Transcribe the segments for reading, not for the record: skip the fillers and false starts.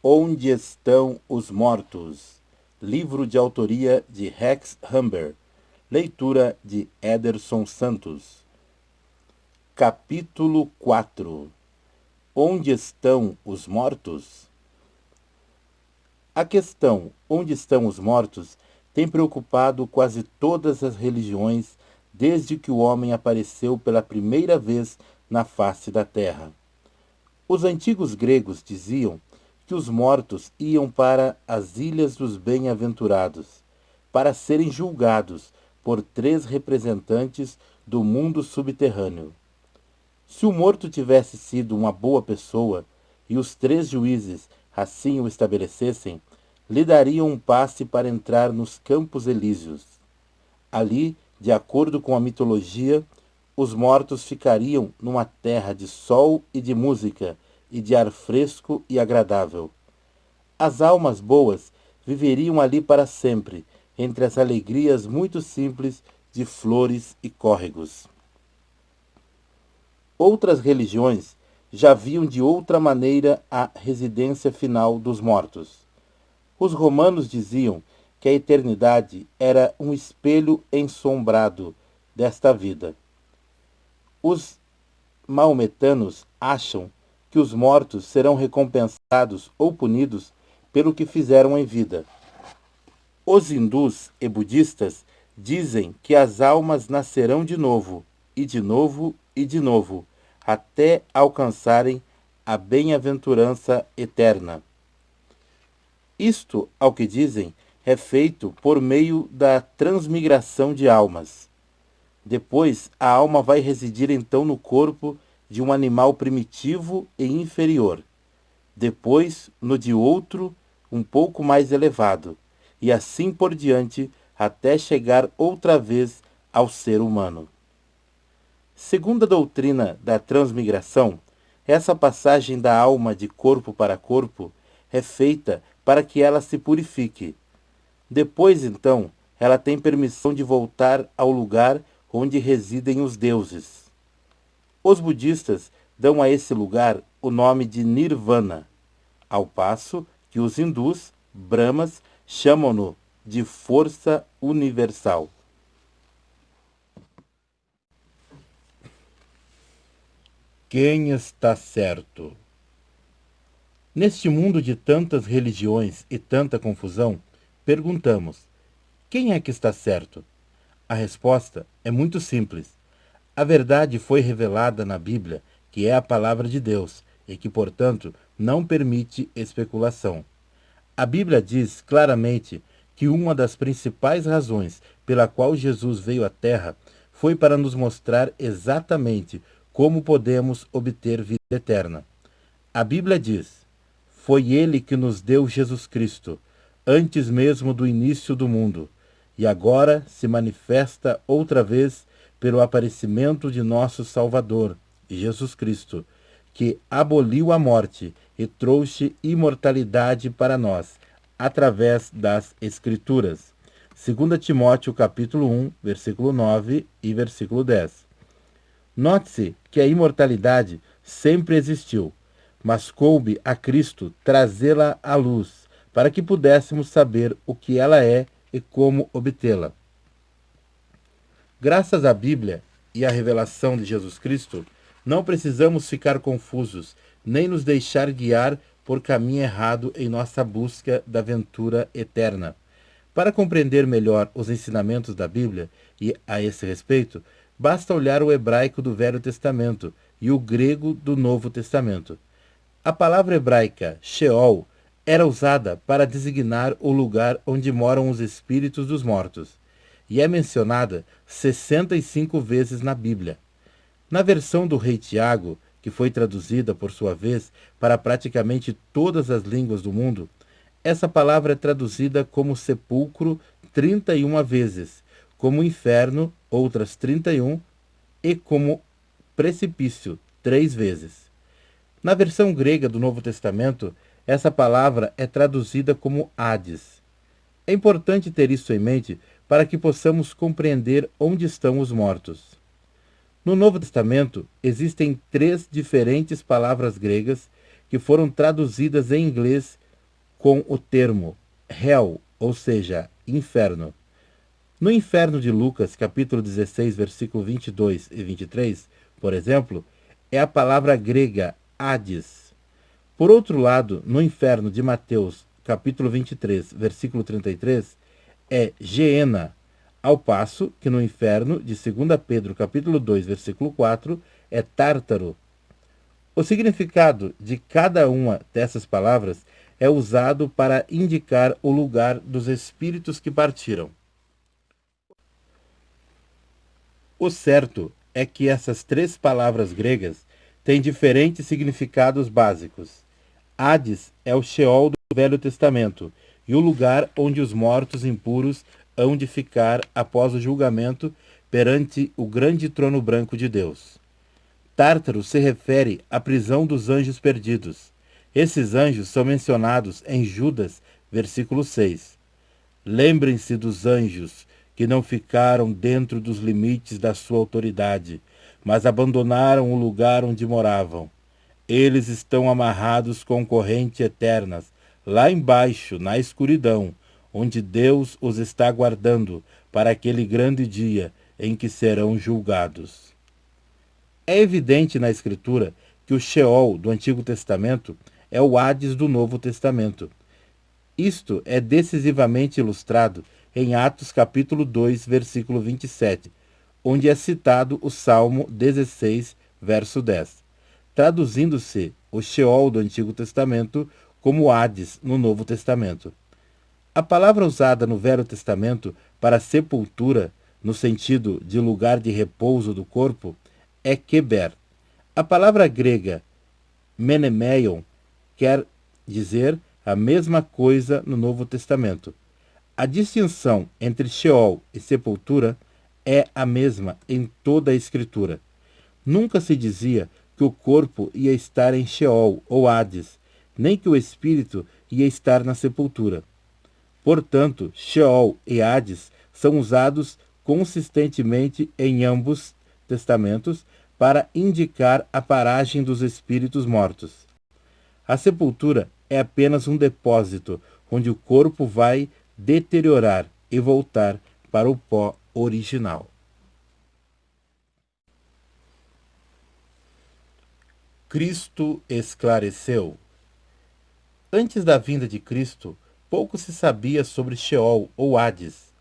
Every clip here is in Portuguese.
Onde estão os mortos? Livro de autoria de Rex Humber. Leitura de Ederson Santos. Capítulo 4. Onde estão os mortos? A questão onde estão os mortos tem preocupado quase todas as religiões desde que o homem apareceu pela primeira vez na face da terra. Os antigos gregos diziam que os mortos iam para as ilhas dos bem-aventurados, para serem julgados por 3 representantes do mundo subterrâneo. Se o morto tivesse sido uma boa pessoa e os 3 juízes assim o estabelecessem, lhe dariam um passe para entrar nos Campos Elíseos. Ali, de acordo com a mitologia, os mortos ficariam numa terra de sol e de música, e de ar fresco e agradável. As almas boas viveriam ali para sempre, entre as alegrias muito simples de flores e córregos. Outras religiões já viam de outra maneira a residência final dos mortos. Os romanos diziam que a eternidade era um espelho ensombrado desta vida. Os maometanos acham que os mortos serão recompensados ou punidos pelo que fizeram em vida. Os hindus e budistas dizem que as almas nascerão de novo, e de novo, e de novo, até alcançarem a bem-aventurança eterna. Isto, ao que dizem, é feito por meio da transmigração de almas. Depois, a alma vai residir então no corpo de um animal primitivo e inferior, depois no de outro um pouco mais elevado, e assim por diante até chegar outra vez ao ser humano. Segundo a doutrina da transmigração, essa passagem da alma de corpo para corpo é feita para que ela se purifique. Depois, então, ela tem permissão de voltar ao lugar onde residem os deuses. Os budistas dão a esse lugar o nome de Nirvana, ao passo que os hindus, Brahmas, chamam-no de força universal. Quem está certo? Neste mundo de tantas religiões e tanta confusão, perguntamos: quem é que está certo? A resposta é muito simples. A verdade foi revelada na Bíblia, que é a palavra de Deus, e que, portanto, não permite especulação. A Bíblia diz claramente que uma das principais razões pela qual Jesus veio à Terra foi para nos mostrar exatamente como podemos obter vida eterna. A Bíblia diz: foi Ele que nos deu Jesus Cristo, antes mesmo do início do mundo, e agora se manifesta outra vez pelo aparecimento de nosso Salvador, Jesus Cristo, que aboliu a morte e trouxe imortalidade para nós, através das Escrituras. 2 Timóteo capítulo 1, versículo 9 e versículo 10. Note-se que a imortalidade sempre existiu, mas coube a Cristo trazê-la à luz, para que pudéssemos saber o que ela é e como obtê-la. Graças à Bíblia e à revelação de Jesus Cristo, não precisamos ficar confusos, nem nos deixar guiar por caminho errado em nossa busca da ventura eterna. Para compreender melhor os ensinamentos da Bíblia e a esse respeito, basta olhar o hebraico do Velho Testamento e o grego do Novo Testamento. A palavra hebraica Sheol era usada para designar o lugar onde moram os espíritos dos mortos, e é mencionada 65 vezes na Bíblia. Na versão do rei Tiago, que foi traduzida, por sua vez, para praticamente todas as línguas do mundo, essa palavra é traduzida como sepulcro 31 vezes, como inferno outras 31 e como precipício 3 vezes. Na versão grega do Novo Testamento, essa palavra é traduzida como Hades. É importante ter isso em mente para que possamos compreender onde estão os mortos. No Novo Testamento, existem 3 diferentes palavras gregas que foram traduzidas em inglês com o termo hell, ou seja, inferno. No inferno de Lucas, capítulo 16, versículo 22 e 23, por exemplo, é a palavra grega Hades. Por outro lado, no inferno de Mateus, capítulo 23, versículo 33, é Geena, ao passo que no inferno de 2 Pedro, capítulo 2, versículo 4, é Tártaro. O significado de cada uma dessas palavras é usado para indicar o lugar dos espíritos que partiram. O certo é que essas três palavras gregas têm diferentes significados básicos. Hades é o Sheol do Velho Testamento e o lugar onde os mortos impuros hão de ficar após o julgamento perante o grande trono branco de Deus. Tártaro se refere à prisão dos anjos perdidos. Esses anjos são mencionados em Judas, versículo 6. Lembrem-se dos anjos que não ficaram dentro dos limites da sua autoridade, mas abandonaram o lugar onde moravam. Eles estão amarrados com correntes eternas, lá embaixo, na escuridão, onde Deus os está aguardando para aquele grande dia em que serão julgados. É evidente na Escritura que o Sheol do Antigo Testamento é o Hades do Novo Testamento. Isto é decisivamente ilustrado em Atos capítulo 2, versículo 27, onde é citado o Salmo 16, verso 10, traduzindo-se o Sheol do Antigo Testamento como Hades no Novo Testamento. A palavra usada no Velho Testamento para sepultura, no sentido de lugar de repouso do corpo, é keber. A palavra grega menemeion quer dizer a mesma coisa no Novo Testamento. A distinção entre Sheol e sepultura é a mesma em toda a Escritura. Nunca se dizia que o corpo ia estar em Sheol ou Hades, nem que o espírito ia estar na sepultura. Portanto, Sheol e Hades são usados consistentemente em ambos testamentos para indicar a paragem dos espíritos mortos. A sepultura é apenas um depósito onde o corpo vai deteriorar e voltar para o pó original. Cristo esclareceu. Antes da vinda de Cristo, pouco se sabia sobre Sheol ou Hades.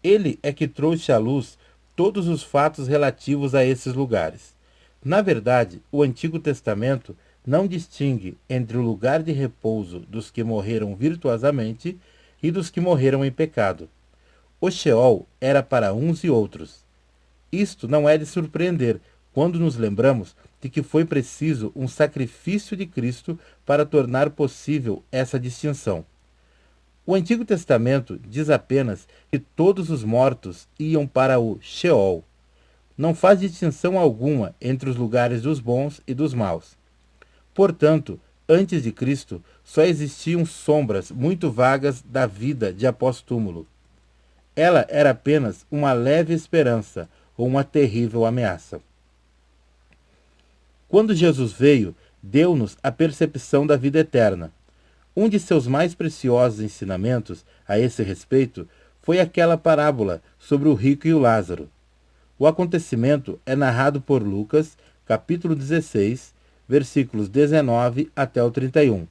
Ele é que trouxe à luz todos os fatos relativos a esses lugares. Na verdade, o Antigo Testamento não distingue entre o lugar de repouso dos que morreram virtuosamente e dos que morreram em pecado. O Sheol era para uns e outros. Isto não é de surpreender quando nos lembramos de que foi preciso um sacrifício de Cristo para tornar possível essa distinção. O Antigo Testamento diz apenas que todos os mortos iam para o Sheol. Não faz distinção alguma entre os lugares dos bons e dos maus. Portanto, antes de Cristo, só existiam sombras muito vagas da vida de após-túmulo. Ela era apenas uma leve esperança ou uma terrível ameaça. Quando Jesus veio, deu-nos a percepção da vida eterna. Um de seus mais preciosos ensinamentos a esse respeito foi aquela parábola sobre o rico e o Lázaro. O acontecimento é narrado por Lucas, capítulo 16, versículos 19 até o 31,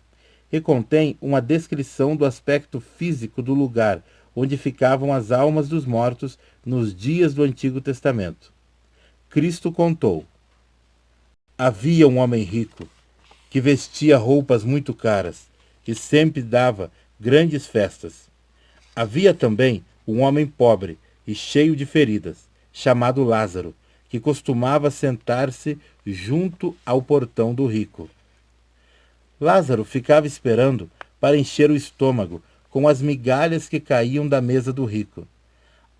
e contém uma descrição do aspecto físico do lugar onde ficavam as almas dos mortos nos dias do Antigo Testamento. Cristo contou: havia um homem rico que vestia roupas muito caras e sempre dava grandes festas. Havia também um homem pobre e cheio de feridas, chamado Lázaro, que costumava sentar-se junto ao portão do rico. Lázaro ficava esperando para encher o estômago com as migalhas que caíam da mesa do rico.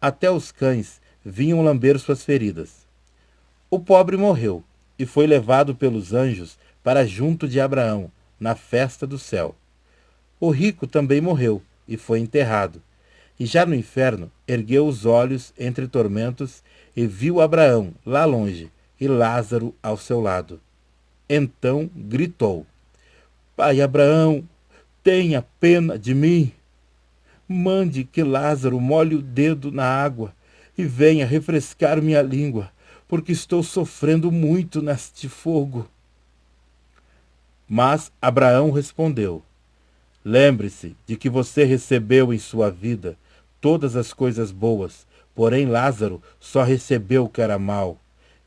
Até os cães vinham lamber suas feridas. O pobre morreu e foi levado pelos anjos para junto de Abraão, na festa do céu. O rico também morreu e foi enterrado. E já no inferno, ergueu os olhos entre tormentos e viu Abraão lá longe e Lázaro ao seu lado. Então gritou: Pai Abraão, tenha pena de mim. Mande que Lázaro molhe o dedo na água e venha refrescar minha língua, porque estou sofrendo muito neste fogo. Mas Abraão respondeu: lembre-se de que você recebeu em sua vida todas as coisas boas, porém Lázaro só recebeu o que era mal.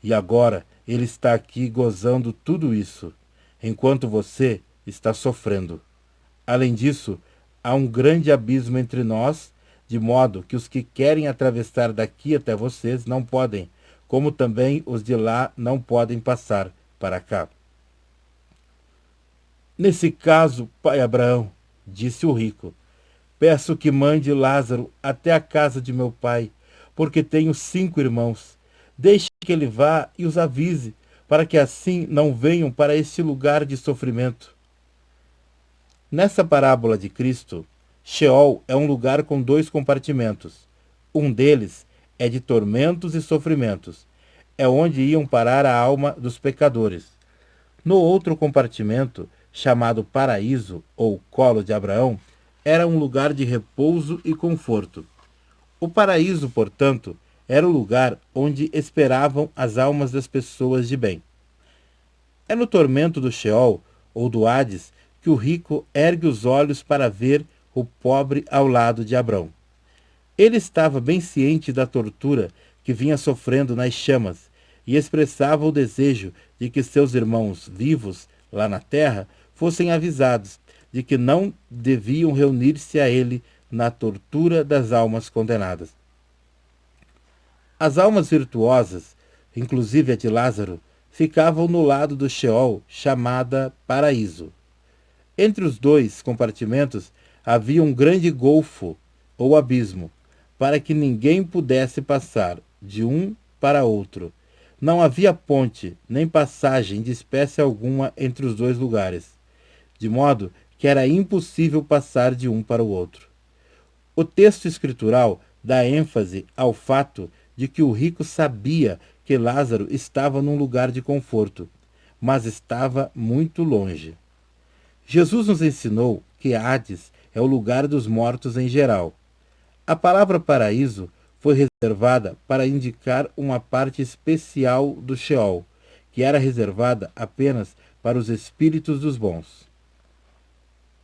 E agora ele está aqui gozando tudo isso, enquanto você está sofrendo. Além disso, há um grande abismo entre nós, de modo que os que querem atravessar daqui até vocês não podem, como também os de lá não podem passar para cá. Nesse caso, pai Abraão, disse o rico, peço que mande Lázaro até a casa de meu pai, porque tenho 5 irmãos. Deixe que ele vá e os avise, para que assim não venham para este lugar de sofrimento. Nessa parábola de Cristo, Sheol é um lugar com 2 compartimentos. Um deles é de tormentos e sofrimentos. É onde iam parar a alma dos pecadores. No outro compartimento, chamado Paraíso, ou Colo de Abraão, era um lugar de repouso e conforto. O paraíso, portanto, era o lugar onde esperavam as almas das pessoas de bem. É no tormento do Sheol, ou do Hades, que o rico ergue os olhos para ver o pobre ao lado de Abrão. Ele estava bem ciente da tortura que vinha sofrendo nas chamas e expressava o desejo de que seus irmãos vivos, lá na terra, fossem avisados de que não deviam reunir-se a ele na tortura das almas condenadas. As almas virtuosas, inclusive a de Lázaro, ficavam no lado do Sheol, chamada Paraíso. Entre os 2 compartimentos havia um grande golfo, ou abismo, para que ninguém pudesse passar de um para outro. Não havia ponte, nem passagem de espécie alguma entre os 2 lugares, de modo que era impossível passar de um para o outro. O texto escritural dá ênfase ao fato de que o rico sabia que Lázaro estava num lugar de conforto, mas estava muito longe. Jesus nos ensinou que Hades é o lugar dos mortos em geral. A palavra paraíso foi reservada para indicar uma parte especial do Sheol, que era reservada apenas para os espíritos dos bons.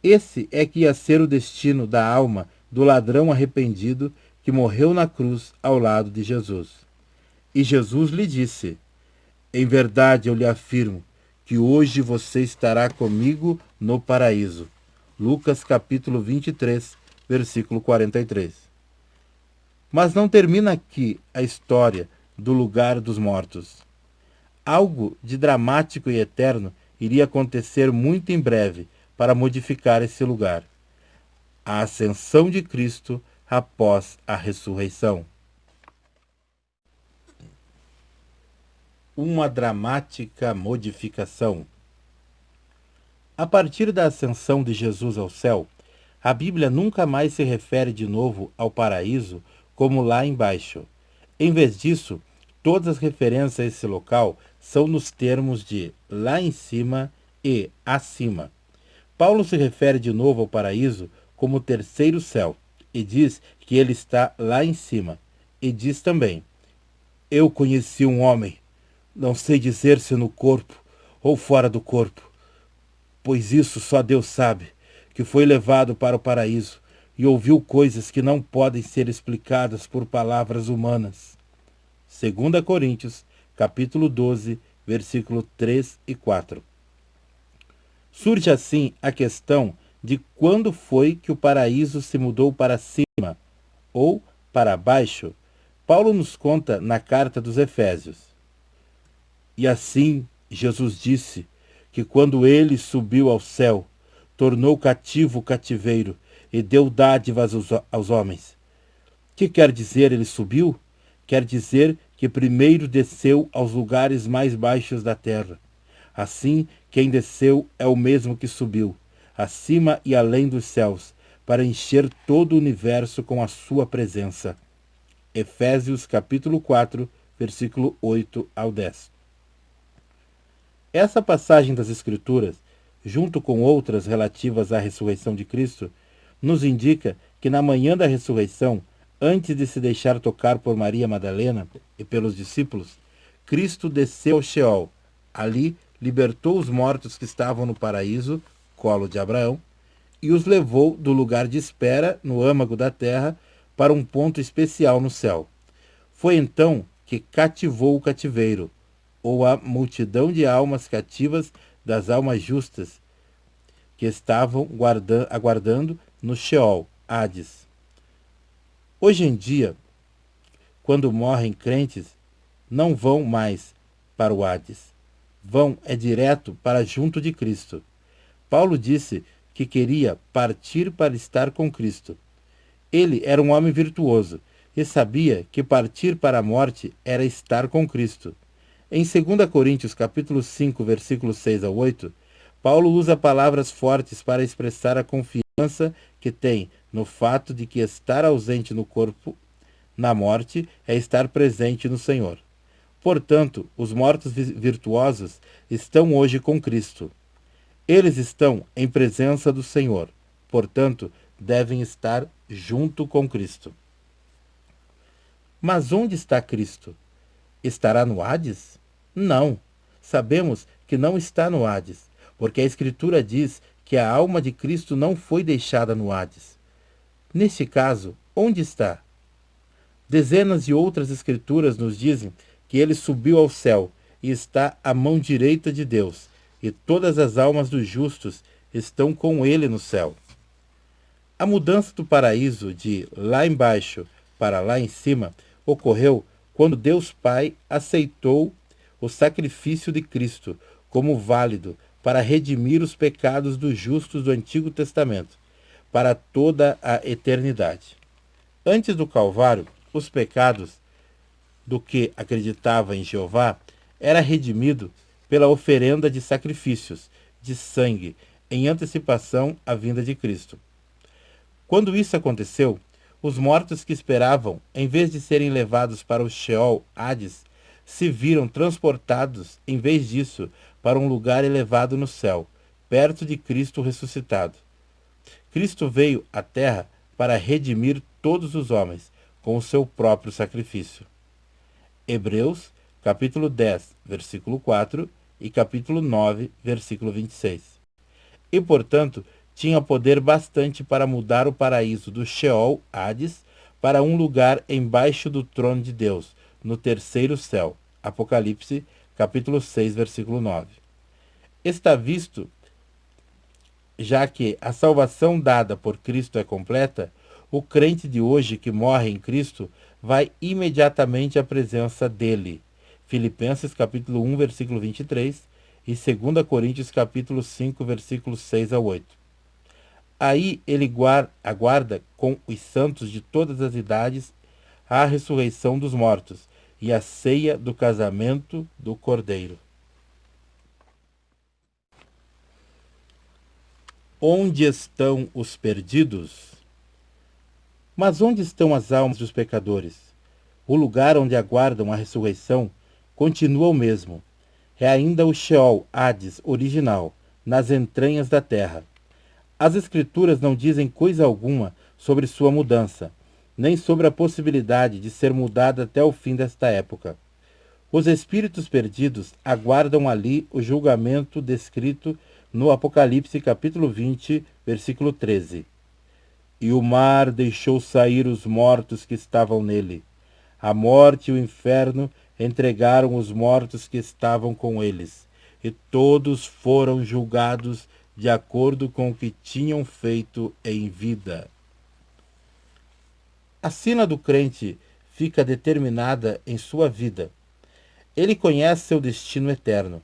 Esse é que ia ser o destino da alma do ladrão arrependido que morreu na cruz ao lado de Jesus. E Jesus lhe disse: em verdade eu lhe afirmo que hoje você estará comigo no paraíso. Lucas capítulo 23, versículo 43. Mas não termina aqui a história do lugar dos mortos. Algo de dramático e eterno iria acontecer muito em breve para modificar esse lugar: a ascensão de Cristo após a ressurreição. Uma dramática modificação. A partir da ascensão de Jesus ao céu, a Bíblia nunca mais se refere de novo ao paraíso como lá embaixo. Em vez disso, todas as referências a esse local são nos termos de lá em cima e acima. Paulo se refere de novo ao paraíso como o terceiro céu e diz que ele está lá em cima. E diz também: eu conheci um homem, não sei dizer se no corpo ou fora do corpo, pois isso só Deus sabe, que foi levado para o paraíso e ouviu coisas que não podem ser explicadas por palavras humanas. 2 Coríntios, capítulo 12, versículo 3 e 4. Surge assim a questão de quando foi que o paraíso se mudou para cima ou para baixo. Paulo nos conta na carta dos Efésios: e assim Jesus disse que quando ele subiu ao céu, tornou cativo o cativeiro e deu dádivas aos homens. Que quer dizer ele subiu? Quer dizer que primeiro desceu aos lugares mais baixos da terra. Assim, quem desceu é o mesmo que subiu, acima e além dos céus, para encher todo o universo com a sua presença. Efésios capítulo 4, versículo 8 ao 10. Essa passagem das Escrituras junto com outras relativas à ressurreição de Cristo, nos indica que na manhã da ressurreição, antes de se deixar tocar por Maria Madalena e pelos discípulos, Cristo desceu ao Sheol. Ali libertou os mortos que estavam no paraíso, colo de Abraão, e os levou do lugar de espera, no âmago da terra, para um ponto especial no céu. Foi então que cativou o cativeiro, ou a multidão de almas cativas das almas justas, que estavam aguardando no Sheol, Hades. Hoje em dia, quando morrem crentes, não vão mais para o Hades. Vão direto para junto de Cristo. Paulo disse que queria partir para estar com Cristo. Ele era um homem virtuoso e sabia que partir para a morte era estar com Cristo. Em 2 Coríntios capítulo 5, versículos 6 a 8, Paulo usa palavras fortes para expressar a confiança que tem no fato de que estar ausente no corpo, na morte, é estar presente no Senhor. Portanto, os mortos virtuosos estão hoje com Cristo. Eles estão em presença do Senhor. Portanto, devem estar junto com Cristo. Mas onde está Cristo? Estará no Hades? Não. Sabemos que não está no Hades, porque a Escritura diz que a alma de Cristo não foi deixada no Hades. Neste caso, onde está? Dezenas de outras escrituras nos dizem que ele subiu ao céu e está à mão direita de Deus, e todas as almas dos justos estão com ele no céu. A mudança do paraíso de lá embaixo para lá em cima ocorreu quando Deus Pai aceitou o sacrifício de Cristo como válido para redimir os pecados dos justos do Antigo Testamento para toda a eternidade. Antes do Calvário, os pecados do que acreditava em Jeová era redimido pela oferenda de sacrifícios, de sangue, em antecipação à vinda de Cristo. Quando isso aconteceu, os mortos que esperavam, em vez de serem levados para o Sheol, Hades, se viram transportados, em vez disso, para um lugar elevado no céu, perto de Cristo ressuscitado. Cristo veio à terra para redimir todos os homens com o seu próprio sacrifício. Hebreus, capítulo 10, versículo 4 e capítulo 9, versículo 26. E, portanto, tinha poder bastante para mudar o paraíso do Sheol, Hades, para um lugar embaixo do trono de Deus, no terceiro céu. Apocalipse, capítulo 6, versículo 9. Está visto, já que a salvação dada por Cristo é completa, o crente de hoje que morre em Cristo vai imediatamente à presença dele. Filipenses capítulo 1, versículo 23 e 2 Coríntios capítulo 5, versículos 6 a 8. Aí ele aguarda com os santos de todas as idades a ressurreição dos mortos e a ceia do casamento do Cordeiro. Onde estão os perdidos? Mas onde estão as almas dos pecadores? O lugar onde aguardam a ressurreição continua o mesmo. É ainda o Sheol, Hades, original, nas entranhas da terra. As Escrituras não dizem coisa alguma sobre sua mudança, nem sobre a possibilidade de ser mudada até o fim desta época. Os espíritos perdidos aguardam ali o julgamento descrito no Apocalipse capítulo 20, versículo 13. E o mar deixou sair os mortos que estavam nele. A morte e o inferno entregaram os mortos que estavam com eles, e todos foram julgados de acordo com o que tinham feito em vida. A sina do crente fica determinada em sua vida. Ele conhece seu destino eterno.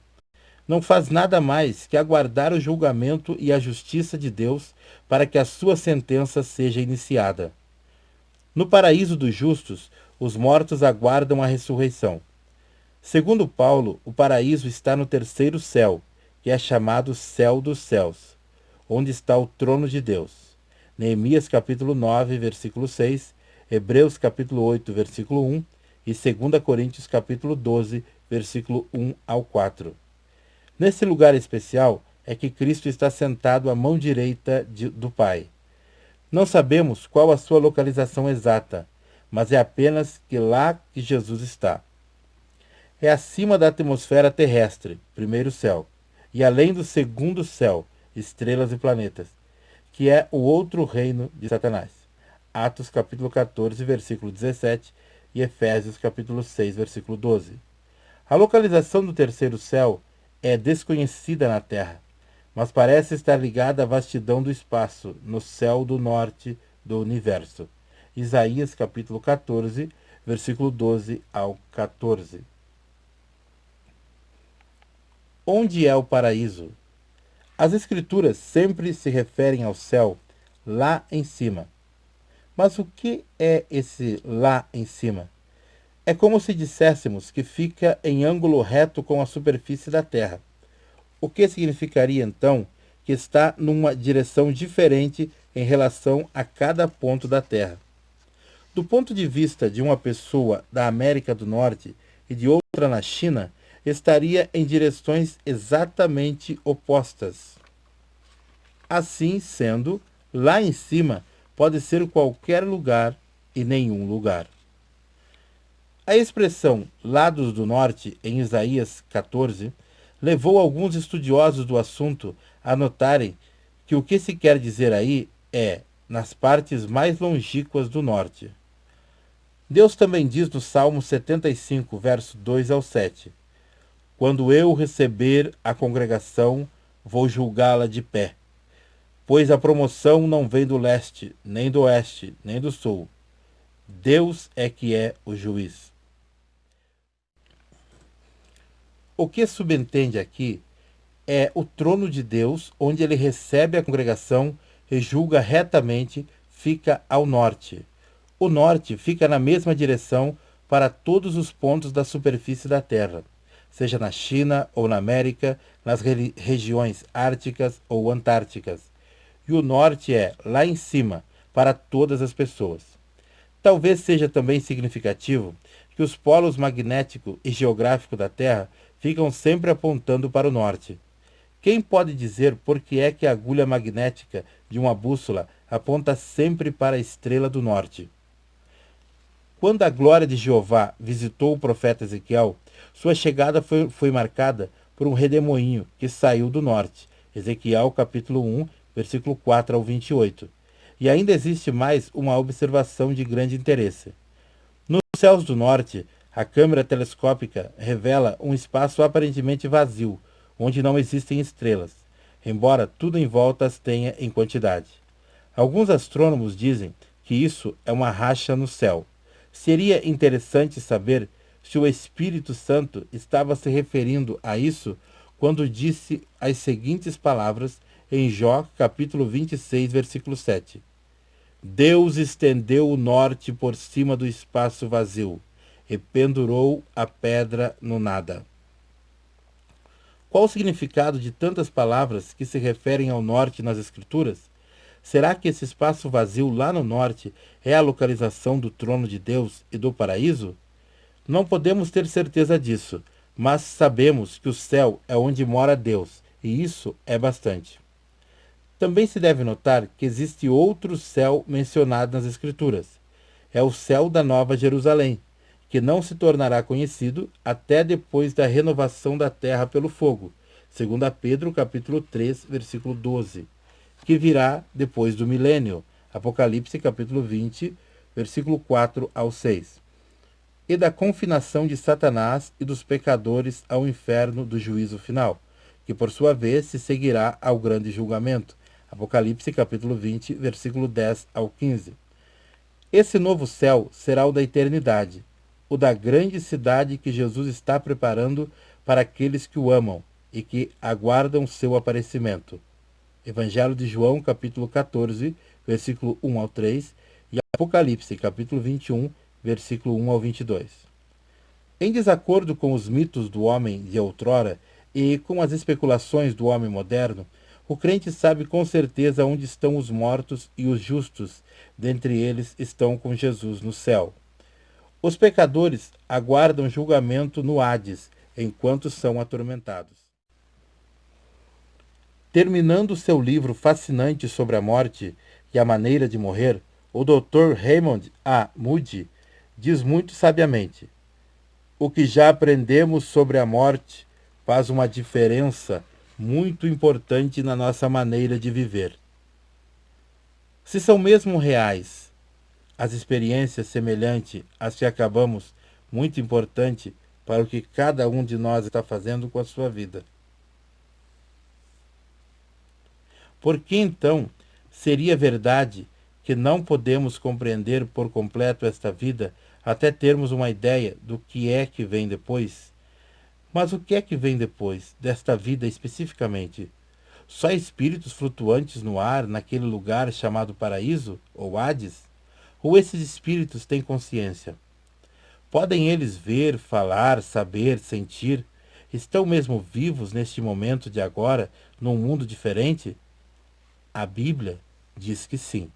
Não faz nada mais que aguardar o julgamento e a justiça de Deus para que a sua sentença seja iniciada. No paraíso dos justos, os mortos aguardam a ressurreição. Segundo Paulo, o paraíso está no terceiro céu, que é chamado céu dos céus, onde está o trono de Deus. Neemias capítulo 9, versículo 6, Hebreus capítulo 8, versículo 1 e 2 Coríntios capítulo 12, versículo 1 ao 4. Nesse lugar especial, é que Cristo está sentado à mão direita do Pai. Não sabemos qual a sua localização exata, mas é apenas que lá que Jesus está. É acima da atmosfera terrestre, primeiro céu, e além do segundo céu, estrelas e planetas, que é o outro reino de Satanás. Atos capítulo 14, versículo 17 e Efésios capítulo 6, versículo 12. A localização do terceiro céu é desconhecida na Terra, mas parece estar ligada à vastidão do espaço, no céu do norte do universo. Isaías capítulo 14, versículo 12 ao 14. Onde é o paraíso? As escrituras sempre se referem ao céu lá em cima. Mas o que é esse lá em cima? É como se disséssemos que fica em ângulo reto com a superfície da Terra. O que significaria então que está numa direção diferente em relação a cada ponto da Terra? Do ponto de vista de uma pessoa da América do Norte e de outra na China, estaria em direções exatamente opostas. Assim sendo, lá em cima pode ser qualquer lugar e nenhum lugar. A expressão lados do norte em Isaías 14 levou alguns estudiosos do assunto a notarem que o que se quer dizer aí é nas partes mais longínquas do norte. Deus também diz no Salmo 75, verso 2 ao 7: Quando eu receber a congregação, vou julgá-la de pé, pois a promoção não vem do leste, nem do oeste, nem do sul. Deus é que é o juiz. O que subentende aqui é o trono de Deus, onde ele recebe a congregação e julga retamente, fica ao norte. O norte fica na mesma direção para todos os pontos da superfície da Terra, seja na China ou na América, nas regiões árticas ou antárticas. E o norte é lá em cima, para todas as pessoas. Talvez seja também significativo que os polos magnético e geográfico da Terra ficam sempre apontando para o norte. Quem pode dizer por que é que a agulha magnética de uma bússola aponta sempre para a estrela do norte? Quando a glória de Jeová visitou o profeta Ezequiel, sua chegada foi marcada por um redemoinho que saiu do norte. Ezequiel capítulo 1, versículo 4 ao 28. E ainda existe mais uma observação de grande interesse. Nos céus do norte, a câmera telescópica revela um espaço aparentemente vazio, onde não existem estrelas, embora tudo em volta as tenha em quantidade. Alguns astrônomos dizem que isso é uma racha no céu. Seria interessante saber se o Espírito Santo estava se referindo a isso quando disse as seguintes palavras em Jó, capítulo 26, versículo 7. Deus estendeu o norte por cima do espaço vazio e pendurou a pedra no nada. Qual o significado de tantas palavras que se referem ao norte nas Escrituras? Será que esse espaço vazio lá no norte é a localização do trono de Deus e do paraíso? Não podemos ter certeza disso, mas sabemos que o céu é onde mora Deus, e isso é bastante. Também se deve notar que existe outro céu mencionado nas Escrituras. É o céu da Nova Jerusalém, que não se tornará conhecido até depois da renovação da terra pelo fogo, segundo Pedro capítulo 3, versículo 12, que virá depois do milênio, Apocalipse capítulo 20, versículo 4 ao 6, e da confinação de Satanás e dos pecadores ao inferno do juízo final, que por sua vez se seguirá ao grande julgamento, Apocalipse capítulo 20, versículo 10 ao 15. Esse novo céu será o da eternidade, o da grande cidade que Jesus está preparando para aqueles que o amam e que aguardam seu aparecimento. Evangelho de João, capítulo 14, versículo 1 ao 3, e Apocalipse, capítulo 21, versículo 1 ao 22. Em desacordo com os mitos do homem de outrora e com as especulações do homem moderno, o crente sabe com certeza onde estão os mortos e os justos, dentre eles estão com Jesus no céu. Os pecadores aguardam julgamento no Hades, enquanto são atormentados. Terminando seu livro fascinante sobre a morte e a maneira de morrer, o Dr. Raymond A. Moody diz muito sabiamente: o que já aprendemos sobre a morte faz uma diferença muito importante na nossa maneira de viver. Se são mesmo reais as experiências semelhantes às que acabamos, muito importante para o que cada um de nós está fazendo com a sua vida. Por que então seria verdade que não podemos compreender por completo esta vida até termos uma ideia do que é que vem depois? Mas o que é que vem depois desta vida especificamente? Só espíritos flutuantes no ar naquele lugar chamado paraíso ou Hades? Ou esses espíritos têm consciência? Podem eles ver, falar, saber, sentir? Estão mesmo vivos neste momento de agora, num mundo diferente? A Bíblia diz que sim.